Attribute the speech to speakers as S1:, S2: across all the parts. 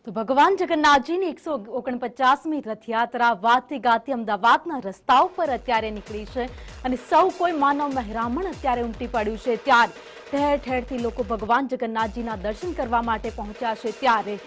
S1: તો ભગવાન જગન્નાથજીની 149મી રથયાત્રા વાતે ગાતે અમદાવાદના રસ્તાઓ પર અત્યારે નીકળી છે અને સૌ કોઈ માનવ મહેરામણ અત્યારે ઉમટી પડ્યું છે। ત્યારે ઠેર ઠેરથી લોકો ભગવાન જગન્નાથજીના દર્શન કરવા માટે પહોંચ્યા છે। ત્યારે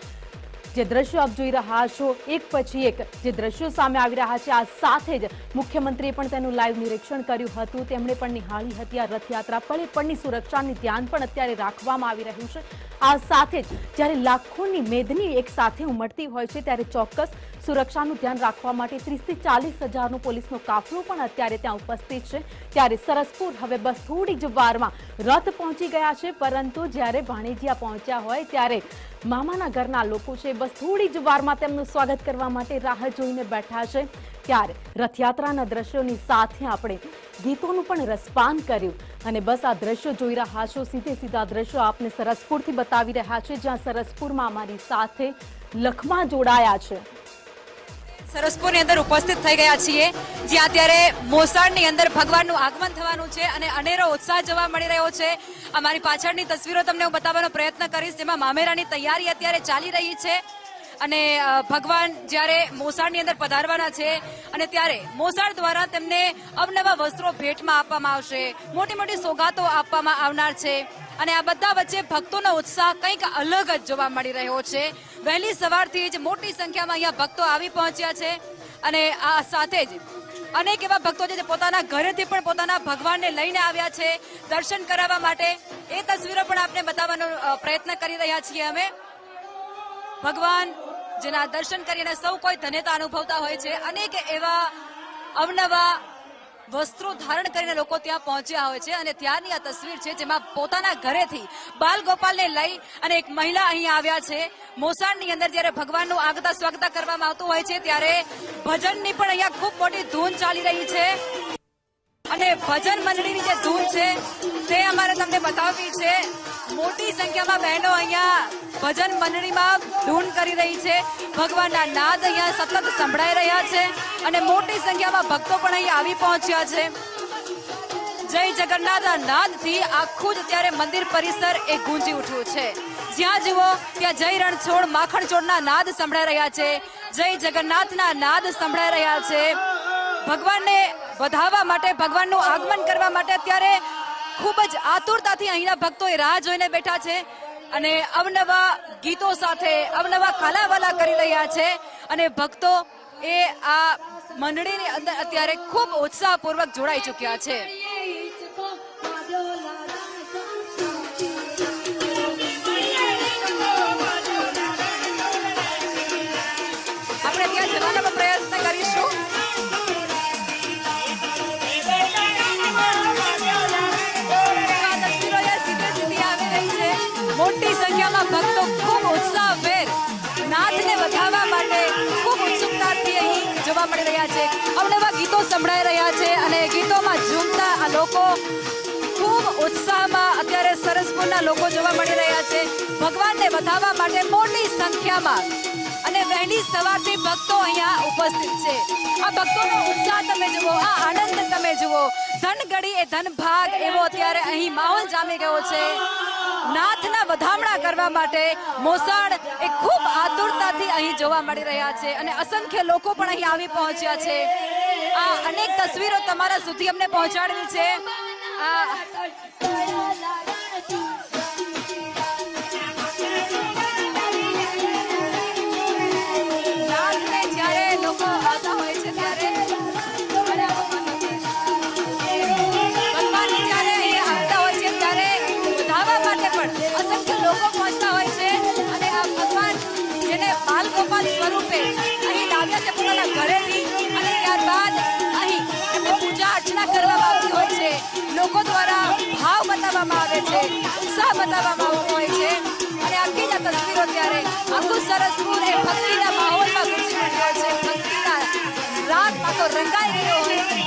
S1: જે દ્રશ્યો આપ જોઈ રહ્યા છો એક પછી એક જે દ્રશ્યો સામે આવી રહ્યા છે, આ સાથે જ મુખ્યમંત્રીએ પણ તેનું લાઈવ નિરીક્ષણ કર્યું હતું। તેમણે પણ નિહાળી હતી આ રથયાત્રા, પળે પળની સુરક્ષાની ધ્યાન પણ અત્યારે રાખવામાં આવી રહ્યું છે। આ સાથે જ જ્યારે લાખોની મેદની એક સાથે ઉમટતી હોય છે ત્યારે ચોક્કસ સુરક્ષાનું ધ્યાન રાખવા માટે 30 થી 40 હજારનો પોલીસનો કાફલો પણ અત્યારે ત્યાં ઉપસ્થિત છે। ત્યારે સરસપુર હવે બસ થોડી જ વારમાં રથ પહોંચી ગયા છે, પરંતુ જ્યારે ભાણેજિયા પહોંચ્યા હોય ત્યારે મામાના ઘરના લોકો છે બસ થોડી જ વારમાં તેમનું સ્વાગત કરવા માટે રાહ જોઈને બેઠા છે। ત્યારે રથયાત્રાના દ્રશ્યોની સાથે આપણે ગીતોનું પણ રસપાન કર્યું અને બસ આ દ્રશ્યો જોઈ રહ્યા છો, સીધા દ્રશ્યો આપને સરસપુરથી બતાવી રહ્યા છે, જ્યાં સરસપુરમાં અમારી સાથે લખમા જોડાયા છે।
S2: સરસપુરની અંદર ઉપસ્થિત થઈ ગયા છીએ, જ્યાં અત્યારે મોસાળની અંદર ભગવાનનું આગમન થવાનું છે અને અનેરો ઉત્સાહ જોવા મળી રહ્યો છે। અમારી પાછળની તસવીરો તમને હું બતાવવાનો પ્રયત્ન કરીશ, જેમાં મામેરાની તૈયારી અત્યારે ચાલી રહી છે અને ભગવાન જ્યારે મોસાળની અંદર પધારવાના છે અને ત્યારે મોસાળ દ્વારા તેમને અવનવા વસ્ત્રો ભેટમાં આપવામાં આવશે, મોટી મોટી સોગાતો આપવામાં આવનાર છે અને આ બધા વચ્ચે ભક્તોનો ઉત્સાહ કંઈક અલગ જ જોવા મળી રહ્યો છે। વહેલી સવારથી જ મોટી સંખ્યામાં અહીંયા ભક્તો આવી પહોંચ્યા છે અને આ સાથે જ અનેક એવા ભક્તો છે જે પોતાના ઘરેથી પણ પોતાના ભગવાનને લઈને આવ્યા છે દર્શન કરાવવા માટે। એ તસવીરો પણ આપને બતાવવાનો પ્રયત્ન કરી રહ્યા છીએ અમે। ભગવાન જેના દર્શન કરીને સૌ કોઈ ધન્યતા અનુભવતા હોય છે, અનેક એવા અવનવા વસ્ત્રો ધારણ કરીને લોકો ત્યાં પહોંચ્યા હોય છે અને ત્યારની આ તસવીર છે જેમાં પોતાના ઘરેથી બાલ ગોપાલને લઈ અને એક મહિલા અહીંયા આવ્યા છે। મોસાળની અંદર જ્યારે ભગવાનનું આગતા સ્વાગત કરવામાં આવતું હોય છે ત્યારે ભજનની પણ અહીંયા ખૂબ મોટી ધૂન ચાલી રહી છે અને ભજન મંડળીની જે ધૂન છે તે અમારે તમને બતાવવી છે। મોટી સંખ્યામાં બહેનો અહીંયા ભજન મંડળીમાં ધૂન કરી રહી છે, ભગવાનના નાદ અહીંયા સતત સંભળાઈ રહ્યા છે અને મોટી સંખ્યામાં ભક્તો પણ અહીંયા આવી પહોંચ્યા છે। જય જગન્નાથના નાદથી આખું જ અત્યારે મંદિર પરિસર એ ગુંજી ઉઠ્યું છે। જ્યાં જુઓ ત્યાં જય રણછોડ માખણચોડના નાદ સંભળાઈ રહ્યા છે, જય જગન્નાથના નાદ સંભળાઈ રહ્યા છે। ભગવાનને વધાવવા માટે, ભગવાનનું આગમન કરવા માટે અત્યારે ખૂબ જ આતુરતાથી અહીંના ભક્તો એ રાહ જોઈને બેઠા છે અને અવનવા ગીતો સાથે અવનવા કાલાવાલા કરી રહ્યા છે અને ભક્તો એ આ મંડળીની અંદર અત્યારે ખૂબ ઉત્સાહપૂર્વક જોડાઈ ચૂક્યા છે। આપણે ત્યાં જવાનો પ્રયત્ન કરીશું। મોટી સંખ્યામાં ભક્તો ખૂબ ઉત્સાહભેર નાથને વધાવવા માટે ખૂબ ઉત્સુકતાથી અહીં જોવા મળી રહ્યા છે। અવનવા ગીતો સંભળાઈ રહ્યા છે અને ગીતોમાં ઝૂમતા આ લોકો ખૂબ ઉત્સાહમાં અત્યારે સરસપુરના લોકો જોવા મળી રહ્યા છે ભગવાનને વધાવવા માટે મોટી સંખ્યામાં અને વહેલી સવારથી ભક્તો અહીંયા ઉપસ્થિત છે। આ ભક્તોનો ઉત્સાહ તમે જુઓ, આ આનંદ તમે જુઓ, ધન ગળી એ ધન ભાગ એવો અત્યારે અહીં માહોલ જામી ગયો છે। નાથના વધામણા કરવા માટે મોસાળ એ ખૂબ આતુરતાથી અહીં જોવા મળી રહ્યા છે અને અસંખ્ય લોકો પણ અહીં આવી પહોંચ્યા છે। આ અનેક તસવીરો તમારા સુધી અમને પહોંચાડવી છે। નાથને જ્યારે લોકો આવતા હોય છે ત્યારે ભગવાન જ્યારે અહીં આવતા હોય છે ત્યારે વધાવવા માટે પણ અસંખ્ય લોકો પહોંચતા હોય છે અને આ ભગવાન જેને બાલ ગોપાલ સ્વરૂપે અહીં લાવ્યા છે પોતાના ઘરેથી અને ત્યારબાદ અહીં એમને પૂજા અર્ચના કરવામાં આવતી હોય છે, લોકો દ્વારા ભાવ બતાવવામાં આવે છે, ઉત્સાહ બતાવવામાં આવતો હોય છે અને આખી જ તસવીરો ત્યારે આખું સરસપુર એ ભક્તિના માહોલમાં ગુંજી ઉઠ્યો છે, ભક્તિના રાગમાં તો રંગાઈ રહ્યો હોય છે।